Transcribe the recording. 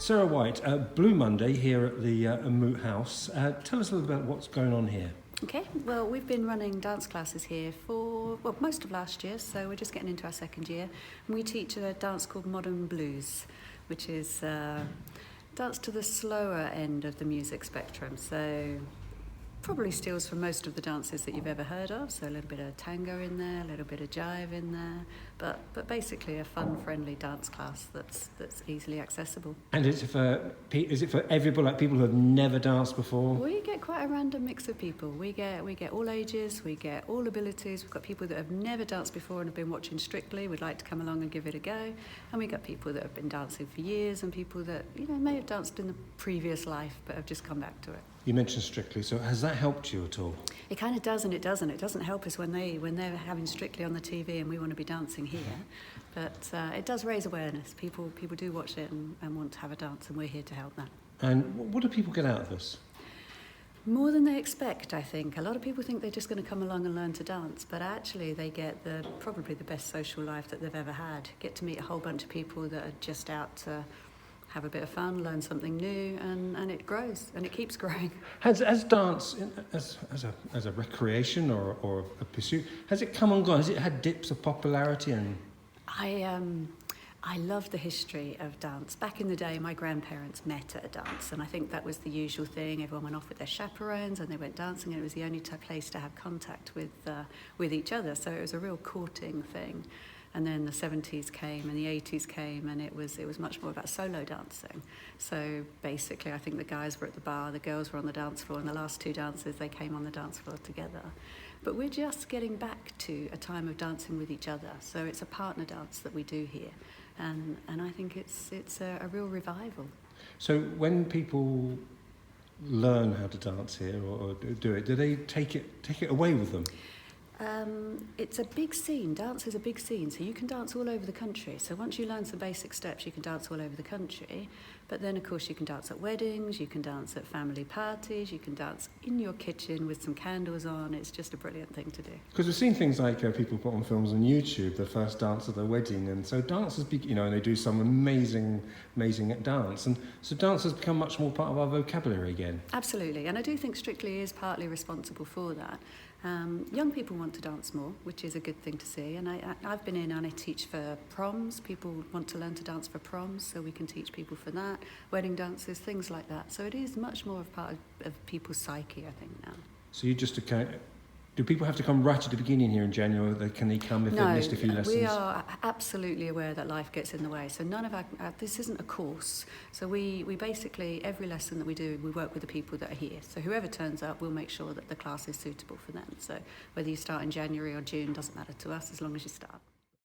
Sarah White, Blue Monday here at the Moot House. Tell us a little about what's going on here. Okay, well, we've been running dance classes here for, most of last year, so we're just getting into our second year. And we teach a dance called Modern Blues, which is dance to the slower end of the music spectrum. So probably steals from most of the dances that you've ever heard of. So a little bit of tango in there, a little bit of jive in there, but basically a fun, friendly dance class that's easily accessible. And is it for everybody, like people who have never danced before? We get quite a random mix of people. We get all ages, we get all abilities. We've got people that have never danced before and have been watching Strictly, would like to come along and give it a go. And we got people that have been dancing for years and people that may have danced in the previous life but have just come back to it. You mentioned Strictly, so has that helped you at all? It kind of does and it doesn't. It doesn't help us when they're having Strictly on the TV and we want to be dancing here. But it does raise awareness. People do watch it and want to have a dance, and we're here to help that. And what do people get out of this? More than they expect, I think. A lot of people think they're just going to come along and learn to dance, but actually they get probably the best social life that they've ever had. Get to meet a whole bunch of people that are just out to have a bit of fun, learn something new, and it grows, and it keeps growing. Has dance, as a recreation or a pursuit, has it come and gone? Has it had dips of popularity? And I love the history of dance. Back in the day, my grandparents met at a dance, and I think that was the usual thing. Everyone went off with their chaperones, and they went dancing, and it was the only place to have contact with each other. So it was a real courting thing. And then the 70s came and the 80s came, and it was much more about solo dancing. So basically, I think the guys were at the bar, the girls were on the dance floor, and the last two dances, they came on the dance floor together. But we're just getting back to a time of dancing with each other. So it's a partner dance that we do here. And I think it's a real revival. so when people learn how to dance here or do it, do they take it away with them? It's a big scene. Dance is a big scene, so you can dance all over the country. So once you learn some basic steps, you can dance all over the country. But then, of course, you can dance at weddings, you can dance at family parties, you can dance in your kitchen with some candles on. It's just a brilliant thing to do. Because we've seen things like people put on films on YouTube, the first dance at their wedding, and so dance has and they do some amazing dance, and so dance has become much more part of our vocabulary again. Absolutely, and I do think Strictly is partly responsible for that. Young people want to dance more, which is a good thing to see, and I've been in and I teach for proms. People want to learn to dance for proms, so we can teach people for that, wedding dances, things like that. So it is much more of part of people's psyche, I think, now. So do people have to come right at the beginning here in January, or can they come if they've missed a few lessons? We are absolutely aware that life gets in the way. So none of this isn't a course. So we basically, every lesson that we do, we work with the people that are here. So whoever turns up, we'll make sure that the class is suitable for them. So whether you start in January or June, doesn't matter to us as long as you start.